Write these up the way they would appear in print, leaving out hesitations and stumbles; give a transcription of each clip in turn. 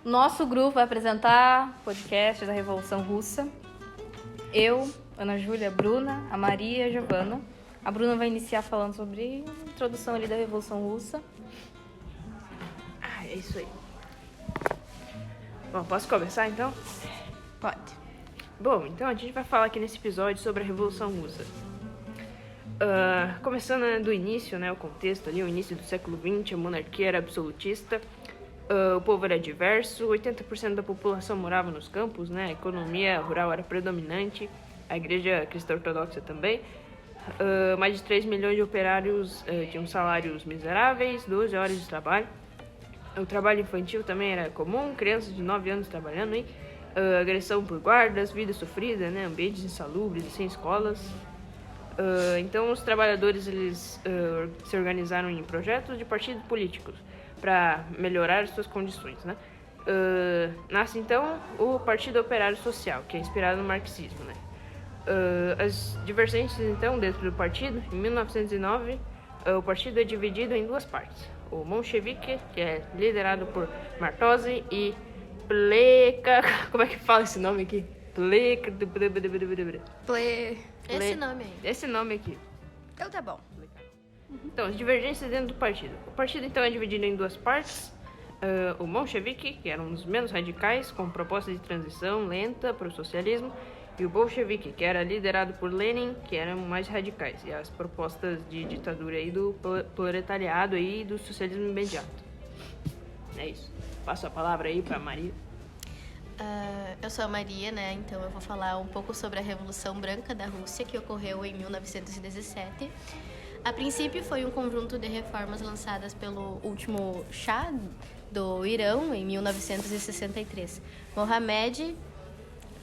Nosso grupo vai apresentar o podcast da Revolução Russa. Eu, Ana Júlia, a Bruna, a Maria e a Giovana. A Bruna vai iniciar falando sobre a introdução ali da Revolução Russa. É isso aí. Bom, posso começar então? Pode. Bom, então a gente vai falar aqui nesse episódio sobre a Revolução Russa. Começando do início, né, o contexto ali, o início do século XX, a monarquia era absolutista, o povo era diverso, 80% da população morava nos campos, né, a economia rural era predominante, a igreja cristã ortodoxa também. Mais de 3 milhões de operários tinham salários miseráveis, 12 horas de trabalho. O trabalho infantil também era comum, crianças de 9 anos trabalhando, hein? Agressão por guardas, vida sofrida, né, ambientes insalubres, sem escolas. Então os trabalhadores eles se organizaram em projetos de partidos políticos para melhorar as suas condições, né? Nasce então o Partido Operário Social, que é inspirado no marxismo, né? As divergências então dentro do partido, em 1909 o partido é dividido em duas partes: o Bolchevique, que é liderado por Martozzi, e Pleka, como é que fala esse nome aqui? Esse nome aqui. Então tá bom. Então, as divergências dentro do partido. O partido, então, é dividido em duas partes. O Bolchevique, que era um dos menos radicais, com proposta de transição lenta para o socialismo, e o Bolchevique, que era liderado por Lenin, que eram mais radicais, e as propostas de ditadura aí do proletariado e do socialismo imediato. É isso. Passo a palavra aí para Maria. Eu sou a Maria, né? Então eu vou falar um pouco sobre a Revolução Branca da Rússia, que ocorreu em 1917. A princípio foi um conjunto de reformas lançadas pelo último Shah do Irão em 1963. Mohamed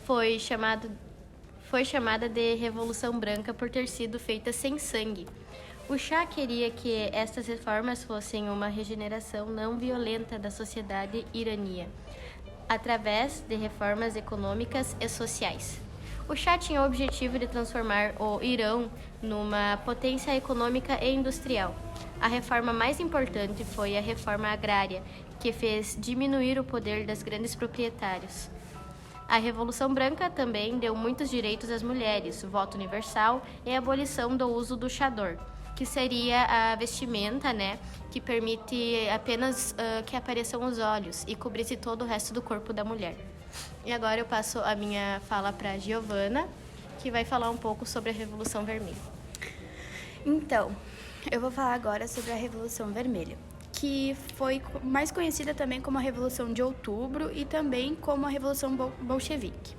foi chamada de Revolução Branca por ter sido feita sem sangue. O Shah queria que estas reformas fossem uma regeneração não violenta da sociedade irania, através de reformas econômicas e sociais. O Shah tinha o objetivo de transformar o Irão numa potência econômica e industrial. A reforma mais importante foi a reforma agrária, que fez diminuir o poder das grandes proprietários. A Revolução Branca também deu muitos direitos às mulheres, voto universal e a abolição do uso do chador, que seria a vestimenta, né, que permite apenas que apareçam os olhos e cobrisse todo o resto do corpo da mulher. E agora eu passo a minha fala para a Giovana, que vai falar um pouco sobre a Revolução Vermelha. Então, eu vou falar agora sobre a Revolução Vermelha, que foi mais conhecida também como a Revolução de Outubro e também como a Revolução Bolchevique.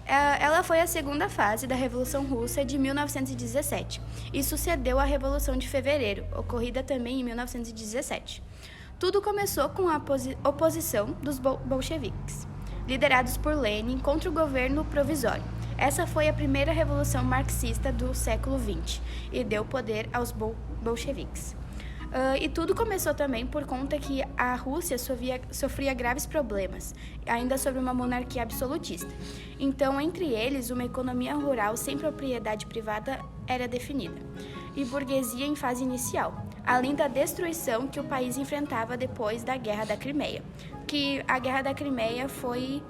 Ela foi a segunda fase da Revolução Russa de 1917 e sucedeu à Revolução de Fevereiro, ocorrida também em 1917. Tudo começou com a oposição dos bolcheviques, liderados por Lenin, contra o governo provisório. Essa foi a primeira revolução marxista do século XX e deu poder aos bolcheviques. E tudo começou também por conta que a Rússia sofria graves problemas, ainda sob uma monarquia absolutista. Então, entre eles, uma economia rural sem propriedade privada era definida, e burguesia em fase inicial, além da destruição que o país enfrentava depois da Guerra da Crimeia. Que a Guerra da Crimeia foi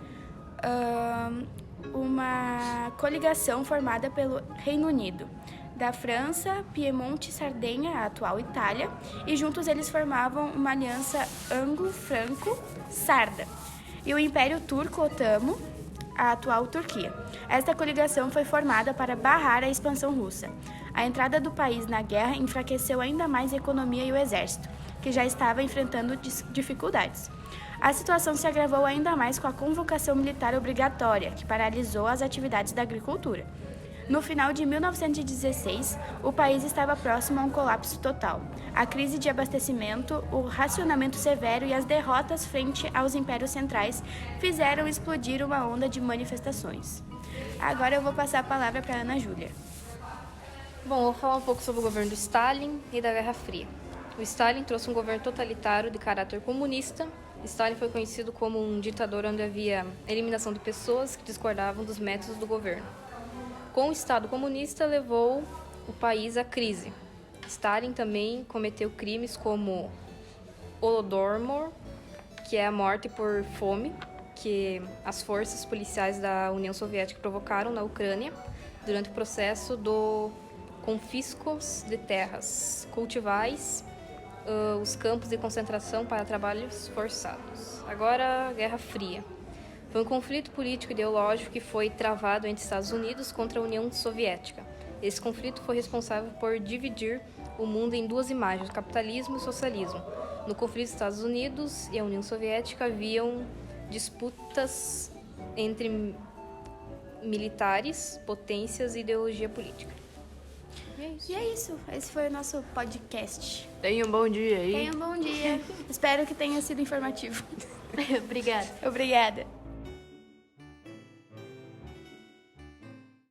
uma coligação formada pelo Reino Unido, da França, Piemonte, Sardenha, a atual Itália, e juntos eles formavam uma aliança anglo-franco-sarda, e o Império Turco-Otamo, a atual Turquia. Esta coligação foi formada para barrar a expansão russa. A entrada do país na guerra enfraqueceu ainda mais a economia e o exército, que já estava enfrentando dificuldades. A situação se agravou ainda mais com a convocação militar obrigatória, que paralisou as atividades da agricultura. No final de 1916, o país estava próximo a um colapso total. A crise de abastecimento, o racionamento severo e as derrotas frente aos impérios centrais fizeram explodir uma onda de manifestações. Agora eu vou passar a palavra para a Ana Júlia. Bom, vou falar um pouco sobre o governo do Stalin e da Guerra Fria. O Stalin trouxe um governo totalitário de caráter comunista. Stalin foi conhecido como um ditador onde havia eliminação de pessoas que discordavam dos métodos do governo. Com o Estado comunista, levou o país à crise. Stalin também cometeu crimes como Holodomor, que é a morte por fome que as forças policiais da União Soviética provocaram na Ucrânia durante o processo do confiscos de terras cultivais, os campos de concentração para trabalhos forçados. Agora, a Guerra Fria. Foi um conflito político e ideológico que foi travado entre Estados Unidos contra a União Soviética. Esse conflito foi responsável por dividir o mundo em duas imagens, o capitalismo e o socialismo. No conflito dos Estados Unidos e a União Soviética haviam disputas entre militares, potências e ideologia política. E é isso. Esse foi o nosso podcast. Tenha um bom dia aí. Tenha um bom dia. Espero que tenha sido informativo. Obrigada. Obrigada.